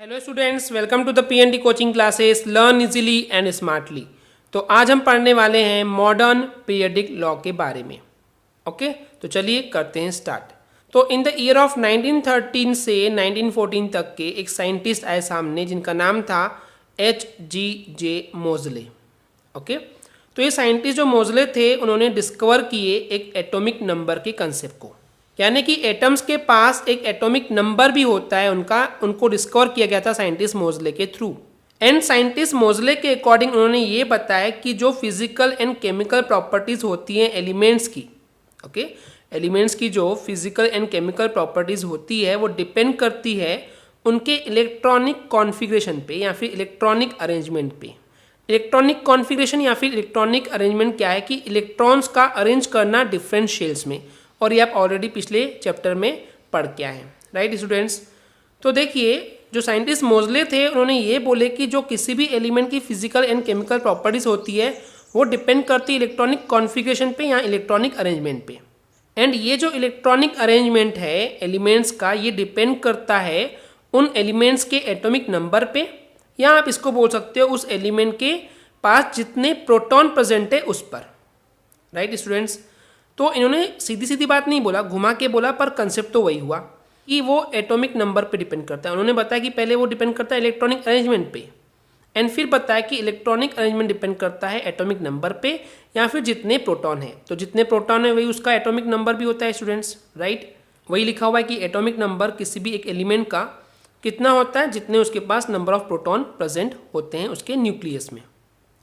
Hello students, welcome to the PND coaching classes learn easily and smartly. तो आज हम पढ़ने वाले हैं मॉडर्न पीरियडिक लॉ के बारे में। ओके, तो चलिए करते हैं स्टार्ट। तो इन द ईयर ऑफ 1913 से 1914 तक के एक साइंटिस्ट आए सामने जिनका नाम था H.G.J. मोज़ले। ओके, तो ये साइंटिस्ट जो मोज़ले थे उन्होंने डिस्कवर किए एक एटॉमिक नंबर के कंसेप्ट को, यानी कि एटम्स के पास एक एटॉमिक नंबर भी होता है उनको डिस्कवर किया गया था साइंटिस्ट मोज़ले के थ्रू। एंड साइंटिस्ट मोज़ले के अकॉर्डिंग उन्होंने ये बताया कि जो फिजिकल एंड केमिकल प्रॉपर्टीज़ होती हैं एलिमेंट्स की, ओके, एलिमेंट्स की जो फिजिकल एंड केमिकल प्रॉपर्टीज़ होती है वो डिपेंड करती है उनके इलेक्ट्रॉनिक कॉन्फ़िगरेशन पे या फिर इलेक्ट्रॉनिक अरेंजमेंट पे। इलेक्ट्रॉनिक कॉन्फ़िगरेशन या फिर इलेक्ट्रॉनिक अरेंजमेंट क्या है कि इलेक्ट्रॉन्स का अरेंज करना डिफरेंट शेल्स में, और ये आप ऑलरेडी पिछले चैप्टर में पढ़ के आए हैं, राइट स्टूडेंट्स। तो देखिए, जो साइंटिस्ट मोज़ले थे उन्होंने ये बोले कि जो किसी भी एलिमेंट की फिजिकल एंड केमिकल प्रॉपर्टीज़ होती है वो डिपेंड करती है इलेक्ट्रॉनिक कॉन्फ़िगरेशन पे या इलेक्ट्रॉनिक अरेंजमेंट पे। एंड ये जो इलेक्ट्रॉनिक अरेंजमेंट है एलिमेंट्स का, ये डिपेंड करता है उन एलिमेंट्स के एटॉमिक नंबर पे, या आप इसको बोल सकते हो उस एलिमेंट के पास जितने प्रोटॉन प्रेजेंट है उस पर, राइट स्टूडेंट्स। तो इन्होंने सीधी सीधी बात नहीं बोला, घुमा के बोला, पर कंसेप्ट तो वही हुआ कि वो एटॉमिक नंबर पे डिपेंड करता है। उन्होंने बताया कि पहले वो डिपेंड करता है इलेक्ट्रॉनिक अरेंजमेंट पे, एंड फिर बताया कि इलेक्ट्रॉनिक अरेंजमेंट डिपेंड करता है एटॉमिक नंबर पे या फिर जितने प्रोटॉन है। तो जितने प्रोटॉन है वही उसका एटॉमिक नंबर भी होता है स्टूडेंट्स, राइट। वही लिखा हुआ है कि एटॉमिक नंबर किसी भी एक एलिमेंट का कितना होता है जितने उसके पास नंबर ऑफ प्रोटॉन प्रेजेंट होते हैं उसके न्यूक्लियस में।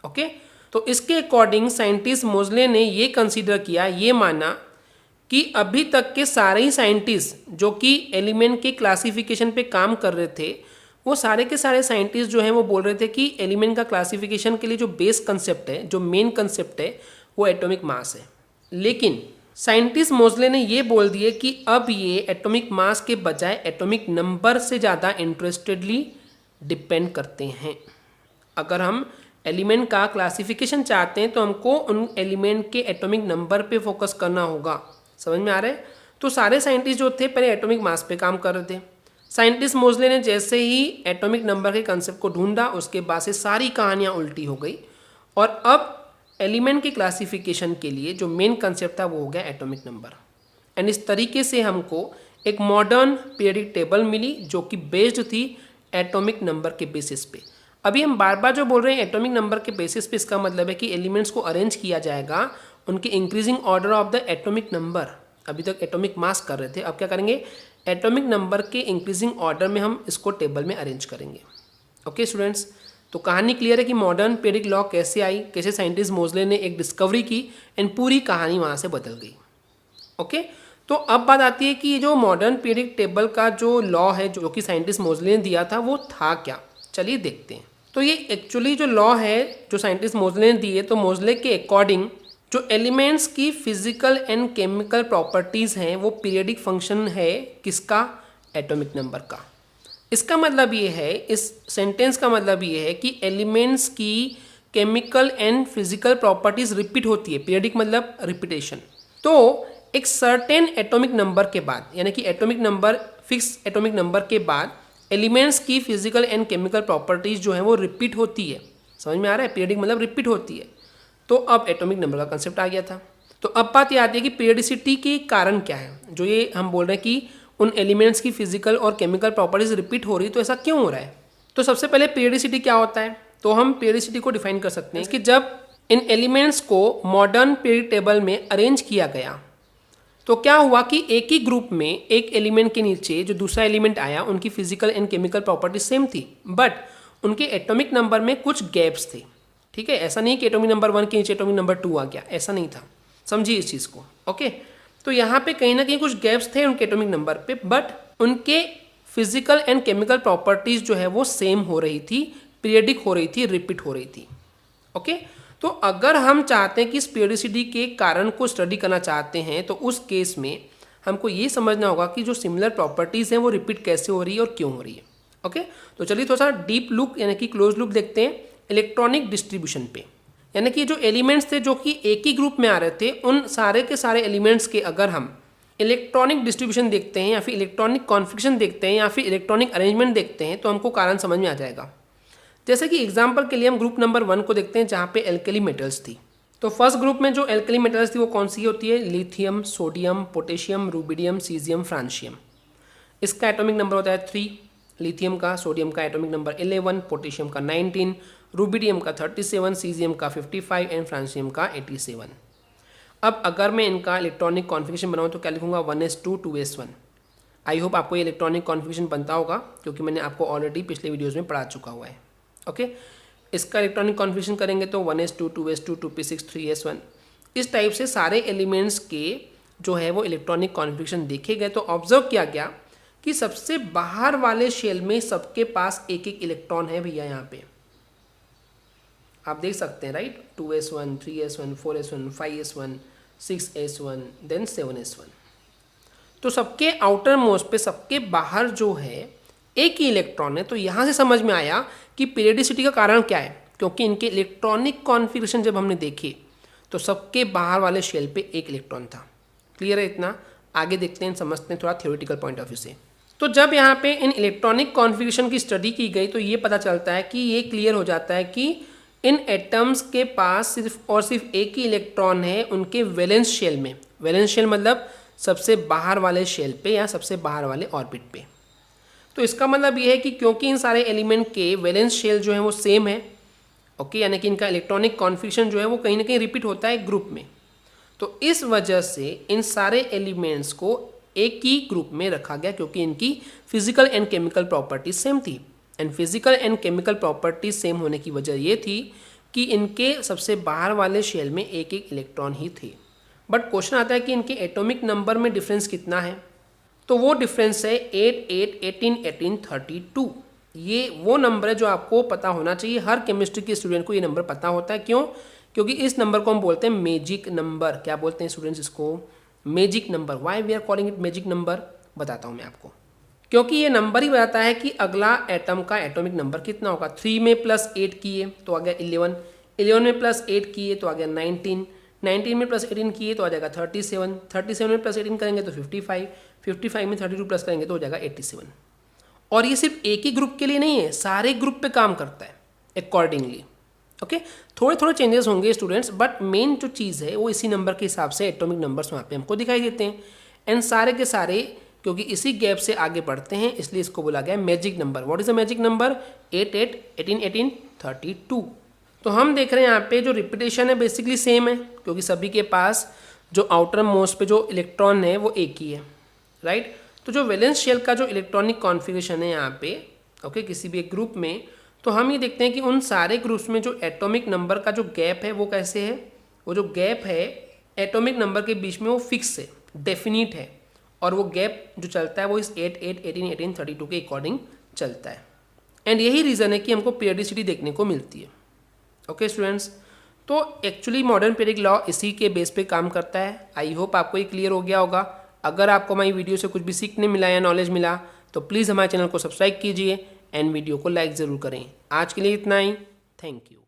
ओके, तो इसके अकॉर्डिंग साइंटिस्ट मोज़ले ने ये कंसीडर किया, ये माना कि अभी तक के सारे ही साइंटिस्ट जो कि एलिमेंट के क्लासिफिकेशन पे काम कर रहे थे वो सारे के सारे साइंटिस्ट जो हैं वो बोल रहे थे कि एलिमेंट का क्लासिफिकेशन के लिए जो बेस कंसेप्ट है, जो मेन कंसेप्ट है, वो एटॉमिक मास है। लेकिन साइंटिस्ट मोज़ले ने ये बोल दिए कि अब ये एटॉमिक मास के बजाय एटॉमिक नंबर से ज़्यादा इंटरेस्टेडली डिपेंड करते हैं। अगर हम एलिमेंट का क्लासिफिकेशन चाहते हैं तो हमको उन एलिमेंट के एटॉमिक नंबर पे फोकस करना होगा। समझ में आ रहा है। तो सारे साइंटिस्ट जो थे पहले एटॉमिक मास पे काम कर रहे थे। साइंटिस्ट मोज़ले ने जैसे ही एटॉमिक नंबर के कंसेप्ट को ढूंढा उसके बाद से सारी कहानियाँ उल्टी हो गई, और अब एलिमेंट के क्लासिफिकेशन के लिए जो मेन कंसेप्ट था वो हो गया एटॉमिक नंबर। एंड इस तरीके से हमको एक मॉडर्न पीरियडिक टेबल मिली जो कि बेस्ड थी एटॉमिक नंबर के बेसिस पे। अभी हम बार बार जो बोल रहे हैं एटॉमिक नंबर के बेसिस पे, इसका मतलब है कि एलिमेंट्स को अरेंज किया जाएगा उनके increasing order of the atomic number. अभी तक एटॉमिक मास कर रहे थे, अब क्या करेंगे, एटॉमिक नंबर के इंक्रीजिंग ऑर्डर में हम इसको टेबल में अरेंज करेंगे। ओके स्टूडेंट्स, तो कहानी क्लियर है कि मॉडर्न पीरियडिक लॉ कैसे आई, कैसे साइंटिस्ट मोज़ले ने एक डिस्कवरी की एंड पूरी कहानी वहाँ से बदल गई। ओके, तो अब बात आती है कि ये जो मॉडर्न पीरियडिक टेबल का जो लॉ है जो कि साइंटिस्ट मोज़ले ने दिया था वो था क्या, चलिए देखते हैं। तो ये एक्चुअली जो लॉ है जो साइंटिस्ट मोज़ले ने दिए, तो मोज़ले के अकॉर्डिंग जो एलिमेंट्स की फिजिकल एंड केमिकल प्रॉपर्टीज़ हैं वो पीरियडिक फंक्शन है किसका, एटॉमिक नंबर का। इसका मतलब ये है, इस सेंटेंस का मतलब ये है कि एलिमेंट्स की chemical and physical properties repeat होती है। पीरियडिक मतलब रिपीटेशन। तो एक सर्टेन एटॉमिक नंबर के बाद, यानी कि atomic number, fix atomic number के बाद एलिमेंट्स की फिजिकल एंड केमिकल प्रॉपर्टीज़ जो है वो रिपीट होती है। समझ में आ रहा है, पीरियडिक मतलब रिपीट होती है। तो अब एटॉमिक नंबर का कंसेप्ट आ गया था। तो अब बात ये आती है कि पीरियडिसिटी के कारण क्या है, जो ये हम बोल रहे हैं कि उन एलिमेंट्स की फिजिकल और केमिकल प्रॉपर्टीज रिपीट हो रही है, तो ऐसा क्यों हो रहा है। तो सबसे पहले पीरियडिसिटी क्या होता है, तो हम पीरियडिसिटी को डिफाइन कर सकते हैं कि जब इन एलिमेंट्स को मॉडर्न पीरियड टेबल में अरेंज किया गया तो क्या हुआ कि एक ही ग्रुप में एक एलिमेंट के नीचे जो दूसरा एलिमेंट आया उनकी physical and chemical properties same थी, बट उनके एटॉमिक नंबर में कुछ गैप्स थे। ठीक है, ऐसा नहीं कि एटॉमिक नंबर 1 के नीचे एटॉमिक नंबर 2 आ गया, ऐसा नहीं था। समझिए इस चीज़ को। ओके, तो यहाँ पे कहीं ना कहीं कुछ गैप्स थे उनके एटॉमिक नंबर पे, बट उनके फिजिकल एंड केमिकल प्रॉपर्टीज जो है वो सेम हो रही थी, पीरियडिक हो रही थी, रिपीट हो रही थी। ओके, तो अगर हम चाहते हैं कि इस पीरियडिसिटी के कारण को स्टडी करना चाहते हैं तो उस केस में हमको ये समझना होगा कि जो सिमिलर प्रॉपर्टीज़ हैं वो रिपीट कैसे हो रही है और क्यों हो रही है। ओके, तो चलिए थोड़ा सा डीप लुक यानी कि क्लोज लुक देखते हैं इलेक्ट्रॉनिक डिस्ट्रीब्यूशन पे। यानी कि जो एलिमेंट्स थे जो कि एक ही ग्रुप में आ रहे थे, उन सारे के सारे एलिमेंट्स के अगर हम इलेक्ट्रॉनिक डिस्ट्रीब्यूशन देखते हैं या फिर इलेक्ट्रॉनिक कॉन्फिगरेशन देखते हैं या फिर इलेक्ट्रॉनिक अरेंजमेंट देखते हैं तो हमको कारण समझ में आ जाएगा। जैसे कि एग्जांपल के लिए हम ग्रुप नंबर 1 को देखते हैं जहाँ पे एल्कली मेटल्स थी। तो फर्स्ट ग्रुप में जो एल्कली मेटल्स थी वो कौन सी होती है? Lithium, sodium, potassium, rubidium, caesium, francium. इसका एटॉमिक नंबर होता है 3, लिथियम का, सोडियम का एटॉमिक नंबर 11, पोटेशियम का 19, रूबिडियम का 37, सीजियम का 55 एंड फ्रांशियम का 87। अब अगर मैं इनका इलेक्ट्रॉनिक कॉन्फिगरेशन बनाऊँ तो क्या लिखूंगा? 1s2 2s1। आई होप आपको ये इलेक्ट्रॉनिक कॉन्फिगरेशन बनता होगा क्योंकि मैंने आपको ऑलरेडी पिछले वीडियोज़ में पढ़ा चुका हुआ है। ओके, इसका इलेक्ट्रॉनिक कॉन्फिगरेशन करेंगे तो 1s2 2s2 2p6 3s1। इस टाइप से सारे एलिमेंट्स के जो है वो इलेक्ट्रॉनिक कॉन्फिगरेशन देखे गए। तो ऑब्जर्व किया गया कि सबसे बाहर वाले शेल में सबके पास एक एक इलेक्ट्रॉन है भैया। यहाँ पे आप देख सकते हैं, right? 2s1 3s1 4s1 5s1 6s1 then 7s1। तो सबके आउटर मोस्ट पे सबके बाहर जो है एक ही इलेक्ट्रॉन है। तो यहाँ से समझ में आया कि पीरियडिसिटी का कारण क्या है, क्योंकि इनके इलेक्ट्रॉनिक कॉन्फिगरेशन जब हमने देखे तो सबके बाहर वाले शेल पे एक इलेक्ट्रॉन था। क्लियर है इतना? आगे देखते हैं, समझते हैं थोड़ा थ्योरेटिकल पॉइंट ऑफ व्यू से। तो जब यहाँ पे इन इलेक्ट्रॉनिक कॉन्फिगरेशन की स्टडी की गई तो ये पता चलता है कि ये क्लियर हो जाता है कि इन एटम्स के पास सिर्फ और सिर्फ एक ही इलेक्ट्रॉन है उनके वैलेंस शेल में। वैलेंस शेल मतलब सबसे बाहर वाले शेल पे या सबसे बाहर वाले ऑर्बिट पे। तो इसका मतलब ये है कि क्योंकि इन सारे एलिमेंट के वैलेंस शेल जो है वो सेम है, ओके, यानी कि इनका इलेक्ट्रॉनिक कॉन्फिगरेशन जो है वो कहीं ना कहीं रिपीट होता है ग्रुप में। तो इस वजह से इन सारे एलिमेंट्स को एक ही ग्रुप में रखा गया क्योंकि इनकी physical and chemical properties same थी। And physical and chemical properties same होने की वजह ये थी कि इनके सबसे बाहर वाले शेल में एक एक इलेक्ट्रॉन ही थे। बट क्वेश्चन आता है कि इनके एटॉमिक नंबर में डिफरेंस कितना है? तो वो डिफरेंस है 8 8 18 18 32। ये वो नंबर है जो आपको पता होना चाहिए। हर केमिस्ट्री के स्टूडेंट को ये नंबर पता होता है। क्यों? क्योंकि इस नंबर को हम बोलते हैं मैजिक नंबर। क्या बोलते हैं स्टूडेंट्स इसको? Magic number. Why we are calling it magic number? बताता हूँ मैं आपको। क्योंकि ये नंबर ही बताता है कि अगला एटम का एटॉमिक नंबर कितना होगा। 3 में +8 किए तो आ गया 11, 11 में +8 किए तो आ गया 19, 19 में +18 किए तो आ जाएगा 37, 37 में +18 करेंगे तो 55, 55 में 32 प्लस करेंगे तो हो जाएगा 87। और ये सिर्फ एक ही ग्रुप के लिए नहीं है, सारे ग्रुप पे काम करता है अकॉर्डिंगली। ओके, थोड़े थोड़े चेंजेस होंगे स्टूडेंट्स, बट मेन जो चीज़ है वो इसी नंबर के हिसाब से एटॉमिक नंबर्स वहाँ पे हमको दिखाई देते हैं। एंड सारे के सारे क्योंकि इसी गैप से आगे बढ़ते हैं इसलिए इसको बोला गया magic number. What is a magic number? 8 8 18 18 32। तो हम देख रहे हैं यहाँ पे जो रिपीटेशन है बेसिकली सेम है क्योंकि सभी के पास जो आउटर मोस्ट पे जो इलेक्ट्रॉन है वो एक ही है, राइट? तो जो वैलेंस शेल का जो इलेक्ट्रॉनिक कॉन्फिगरेशन है यहाँ पे, ओके, किसी भी एक ग्रुप में, तो हम ये देखते हैं कि उन सारे ग्रुप्स में जो एटॉमिक नंबर का जो गैप है वो कैसे है? वो जो गैप है एटॉमिक नंबर के बीच में वो फिक्स है, डेफिनिट है। और वो गैप जो चलता है वो इस 8 8 18 18 32 के अकॉर्डिंग चलता है। एंड यही रीज़न है कि हमको पीरियडिसिटी देखने को मिलती है। ओके स्टूडेंट्स, तो एक्चुअली मॉडर्न पीरियडिक लॉ इसी के बेस पे काम करता है। आई होप आपको ये क्लियर हो गया होगा। अगर आपको हमारी वीडियो से कुछ भी सीखने मिला या नॉलेज मिला तो प्लीज़ हमारे चैनल को सब्सक्राइब कीजिए एंड वीडियो को लाइक ज़रूर करें। आज के लिए इतना ही, थैंक यू।